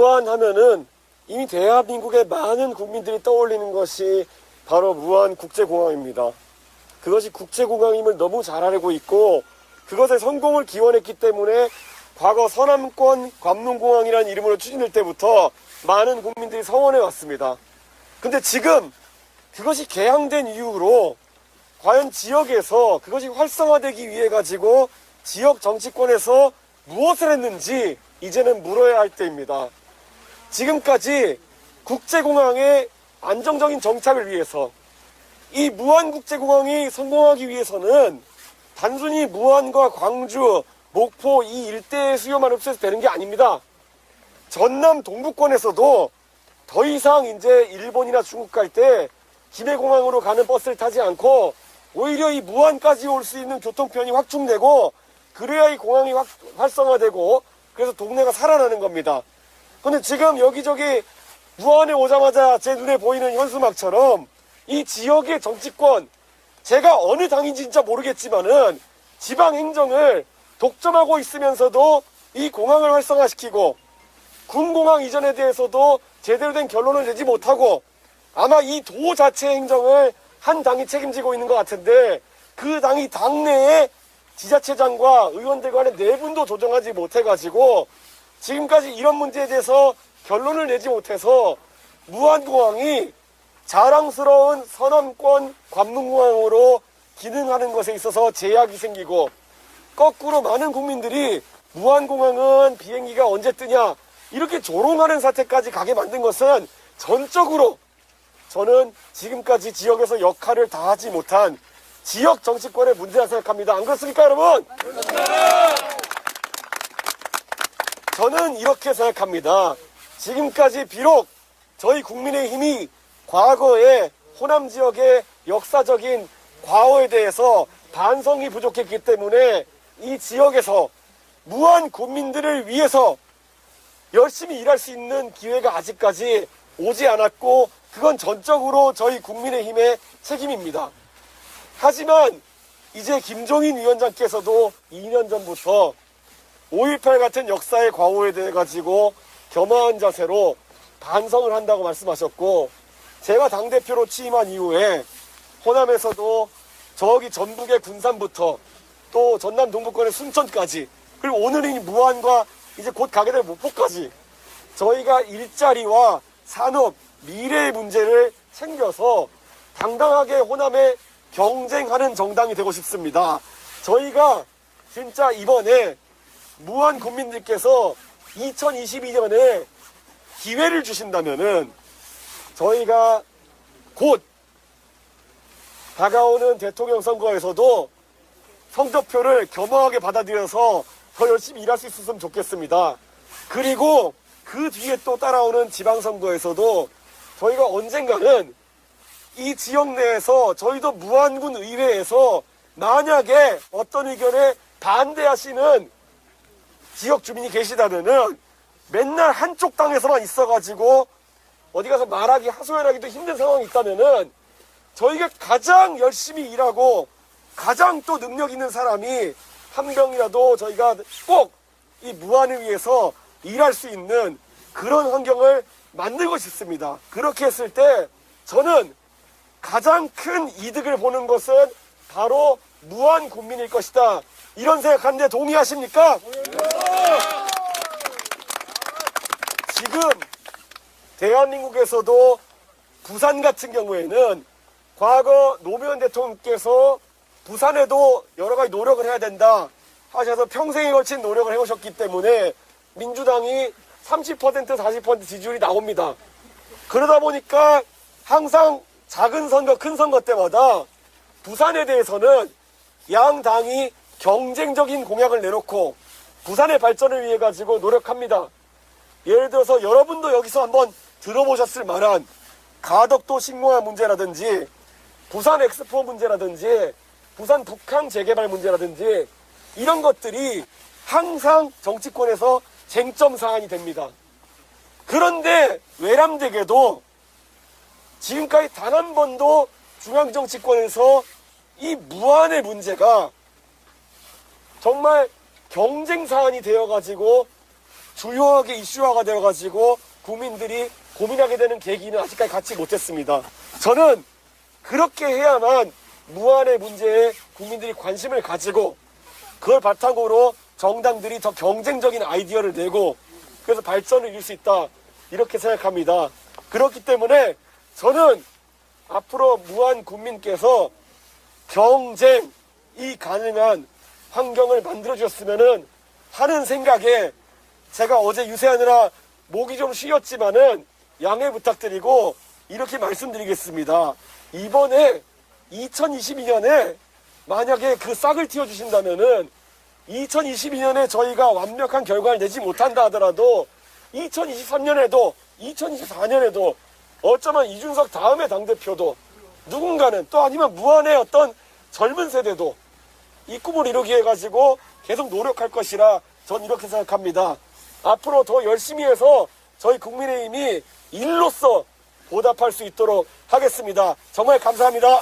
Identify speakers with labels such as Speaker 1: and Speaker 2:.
Speaker 1: 무안하면은 이미 대한민국의 많은 국민들이 떠올리는 것이 바로 무안국제공항입니다. 그것이 국제공항임을 너무 잘 알고 있고 그것의 성공을 기원했기 때문에 과거 서남권 관문공항이라는 이름으로 추진될 때부터 많은 국민들이 성원해 왔습니다. 근데 지금 그것이 개항된 이후로 과연 지역에서 그것이 활성화되기 위해 가지고 지역 정치권에서 무엇을 했는지 이제는 물어야 할 때입니다. 지금까지 국제공항의 안정적인 정착을 위해서 이 무안국제공항이 성공하기 위해서는 단순히 무안과 광주, 목포 이 일대의 수요만 흡수해서 되는 게 아닙니다. 전남 동부권에서도 더 이상 이제 일본이나 중국 갈 때 김해공항으로 가는 버스를 타지 않고 오히려 이 무안까지 올 수 있는 교통편이 확충되고 그래야 이 공항이 활성화되고 그래서 동네가 살아나는 겁니다. 근데 지금 여기저기 무안에 오자마자 제 눈에 보이는 현수막처럼 이 지역의 정치권, 제가 어느 당인지 진짜 모르겠지만은 지방 행정을 독점하고 있으면서도 이 공항을 활성화시키고 군공항 이전에 대해서도 제대로 된 결론을 내지 못하고 아마 이 도 자체 행정을 한 당이 책임지고 있는 것 같은데 그 당이 당내에 지자체장과 의원들 간의 내분도 조정하지 못해가지고 지금까지 이런 문제에 대해서 결론을 내지 못해서 무안공항이 자랑스러운 서남권 관문공항으로 기능하는 것에 있어서 제약이 생기고 거꾸로 많은 국민들이 무안공항은 비행기가 언제 뜨냐 이렇게 조롱하는 사태까지 가게 만든 것은 전적으로 저는 지금까지 지역에서 역할을 다하지 못한 지역 정치권의 문제라 생각합니다. 안 그렇습니까, 여러분? 저는 이렇게 생각합니다. 지금까지 비록 저희 국민의힘이 과거에 호남 지역의 역사적인 과오에 대해서 반성이 부족했기 때문에 이 지역에서 무한 국민들을 위해서 열심히 일할 수 있는 기회가 아직까지 오지 않았고 그건 전적으로 저희 국민의힘의 책임입니다. 하지만 이제 김종인 위원장께서도 2년 전부터 5.18 같은 역사의 과오에 대해 가지고 겸허한 자세로 반성을 한다고 말씀하셨고 제가 당대표로 취임한 이후에 호남에서도 저기 전북의 군산부터 또 전남 동부권의 순천까지 그리고 오늘은 무안과 이제 곧 가게 될 목포까지 저희가 일자리와 산업, 미래의 문제를 챙겨서 당당하게 호남에 경쟁하는 정당이 되고 싶습니다. 저희가 진짜 이번에 무안 국민들께서 2022년에 기회를 주신다면은 저희가 곧 다가오는 대통령 선거에서도 성적표를 겸허하게 받아들여서 더 열심히 일할 수 있었으면 좋겠습니다. 그리고 그 뒤에 또 따라오는 지방선거에서도 저희가 언젠가는 이 지역 내에서 저희도 무안군 의회에서 만약에 어떤 의견에 반대하시는 지역 주민이 계시다면은 맨날 한쪽 당에서만 있어가지고 어디 가서 말하기 하소연하기도 힘든 상황이 있다면은 저희가 가장 열심히 일하고 가장 또 능력 있는 사람이 한 명이라도 저희가 꼭 이 무안을 위해서 일할 수 있는 그런 환경을 만들고 싶습니다. 그렇게 했을 때 저는 가장 큰 이득을 보는 것은 바로 무안 국민일 것이다. 이런 생각하는데 동의하십니까? 지금 대한민국에서도 부산 같은 경우에는 과거 노무현 대통령께서 부산에도 여러 가지 노력을 해야 된다 하셔서 평생에 걸친 노력을 해오셨기 때문에 민주당이 30% 40% 지지율이 나옵니다. 그러다 보니까 항상 작은 선거 큰 선거 때마다 부산에 대해서는 양 당이 경쟁적인 공약을 내놓고 부산의 발전을 위해 가지고 노력합니다. 예를 들어서 여러분도 여기서 한번 들어보셨을 만한 가덕도 식문화 문제라든지 부산 엑스포 문제라든지 부산 북항 재개발 문제라든지 이런 것들이 항상 정치권에서 쟁점 사안이 됩니다. 그런데 외람되게도 지금까지 단 한 번도 중앙정치권에서 이 무안의 문제가 정말 경쟁 사안이 되어가지고 주요하게 이슈화가 되어가지고 국민들이 고민하게 되는 계기는 아직까지 갖지 못했습니다. 저는 그렇게 해야만 무한의 문제에 국민들이 관심을 가지고 그걸 바탕으로 정당들이 더 경쟁적인 아이디어를 내고 그래서 발전을 이룰 수 있다 이렇게 생각합니다. 그렇기 때문에 저는 앞으로 무한 국민께서 경쟁이 가능한 환경을 만들어 주셨으면 하는 생각에 제가 어제 유세하느라 목이 좀 쉬었지만은 양해 부탁드리고 이렇게 말씀드리겠습니다. 이번에 2022년에 만약에 그 싹을 틔워주신다면은 2022년에 저희가 완벽한 결과를 내지 못한다 하더라도 2023년에도 2024년에도 어쩌면 이준석 다음의 당대표도 누군가는 또 아니면 무한의 어떤 젊은 세대도 이 꿈을 이루기 위해 가지고 계속 노력할 것이라 전 이렇게 생각합니다. 앞으로 더 열심히 해서 저희 국민의힘이 일로서 보답할 수 있도록 하겠습니다. 정말 감사합니다.